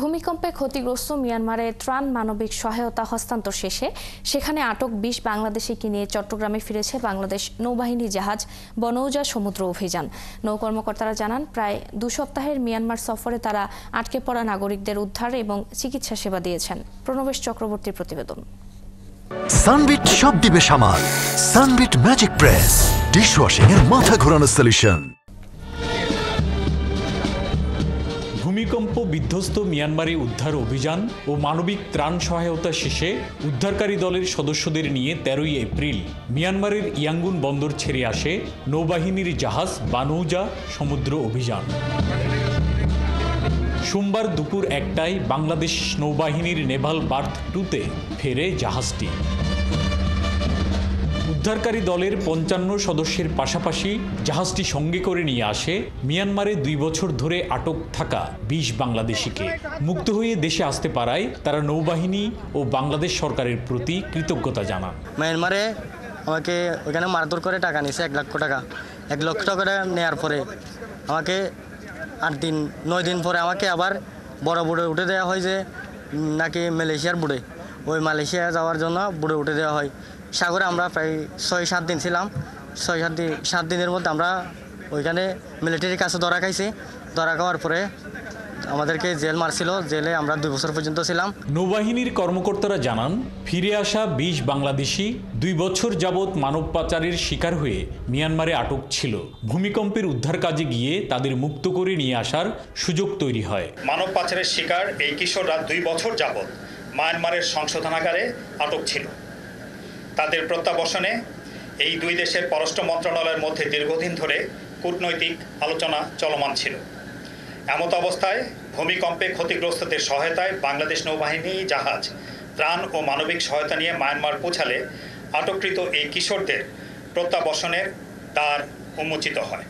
ভূমিকম্পে ক্ষতিগ্রস্ত মিয়ানমারে ত্রাণ মানবিক সহায়তা হস্তান্তর শেষে সেখানে আটক ২০ বাংলাদেশিকে নিয়ে চট্টগ্রামে ফিরেছে বাংলাদেশ নৌবাহিনী জাহাজ বনৌজা সমুদ্র অভিযান। নৌ কর্মকর্তারা জানান, প্রায় ২ সপ্তাহের মিয়ানমার সফরে তারা আটকে পড়া নাগরিকদের উদ্ধার এবং চিকিৎসা সেবা দিয়েছেন। প্রণবেশ চক্রবর্তীর প্রতিবেদন। সানবিট সব দিবে সামাল। সানবিট ম্যাজিক প্রেস ডিশওয়াশিং এর মাথা ঘোরানো সলিউশন। ভূমিকম্প বিধ্বস্ত মিয়ানমারে উদ্ধার অভিযান ও মানবিক ত্রাণ সহায়তা শেষে উদ্ধারকারী দলের সদস্যদের নিয়ে ১৩ই এপ্রিল মিয়ানমারের ইয়াঙ্গুন বন্দর ছেড়ে আসে নৌবাহিনীর জাহাজ বনৌজা সমুদ্র অভিযান। সোমবার দুপুর ১টায় বাংলাদেশ নৌবাহিনীর নেভাল বার্থ 2-তে ফেরে জাহাজটি। উদ্ধারকারী দলের ৫৫ সদস্যের পাশাপাশি জাহাজটি সঙ্গে করে নিয়ে আসে মিয়ানমারে ২ বছর ধরে আটক থাকা ২০ বাংলাদেশিকে। মুক্ত হয়ে দেশে আসতে পারায় তারা নৌবাহিনী ও বাংলাদেশ সরকারের প্রতি কৃতজ্ঞতা জানান। মিয়ানমারে আমাকে ওইখানে মারধর করে টাকা নিয়েছে ১ লক্ষ টাকা। ১ লক্ষ টাকা নেওয়ার পরে আমাকে ৮-৯ দিন পরে আমাকে আবার বড় বুড়ে উঠে দেওয়া হয়, যে নাকি মালয়েশিয়ার বুড়ে, ওই মালয়েশিয়া যাওয়ার জন্য বুড়ে উঠে দেওয়া হয়। সাগরে আমরা প্রায় ৬-৭ দিন ছিলাম। ৬-৭ দিনের মধ্যে আমরা ওইখানে মিলিটারির কাছে ধরা খাইছি। ধরা খাওয়ার পরে আমাদেরকে জেল মারছিল, জেলে আমরা ২ বছর পর্যন্ত ছিলাম। নৌবাহিনীর কর্মকর্তারা জানান, ফিরে আসা ২০ বাংলাদেশি ২ বছর যাবৎ মানব পাচারের শিকার হয়ে মিয়ানমারে আটক ছিল। ভূমিকম্পের উদ্ধার কাজে গিয়ে তাদের মুক্ত করে নিয়ে আসার সুযোগ তৈরি হয়। মানব পাচারের শিকার এই কিশোররা ২ বছর যাবৎ মায়ানমারের সংশোধনাগারে আটক ছিল। তাদের প্রত্যাবর্তনে এই ২ দেশের পররাষ্ট্র মন্ত্রণালয়ের মধ্যে দীর্ঘদিন ধরে কূটনৈতিক আলোচনা চলমান ছিল। এমত অবস্থায় ভূমিকম্পে ক্ষতিগ্রস্তদের সহায়তায় বাংলাদেশ নৌবাহিনী জাহাজ ত্রাণ ও মানবিক সহায়তা নিয়ে মায়ানমার পৌঁছালে আটককৃত এই কিশোরদের প্রত্যাবর্তনের দ্বার উন্মোচিত হয়।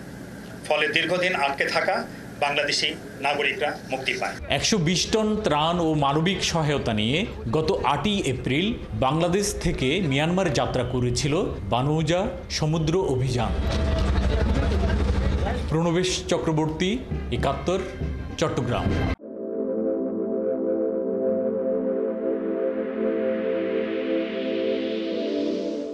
ফলে দীর্ঘদিন আটকে থাকা বাংলাদেশি নাগরিকরা মুক্তি পায়। ১২০ টন ত্রাণ ও মানবিক সহায়তা নিয়ে গত ৮ই এপ্রিল বাংলাদেশ থেকে মিয়ানমার যাত্রা করেছিল বনৌজা সমুদ্র অভিযান। প্রণবেশ চক্রবর্তী, ৭১, চট্টগ্রাম।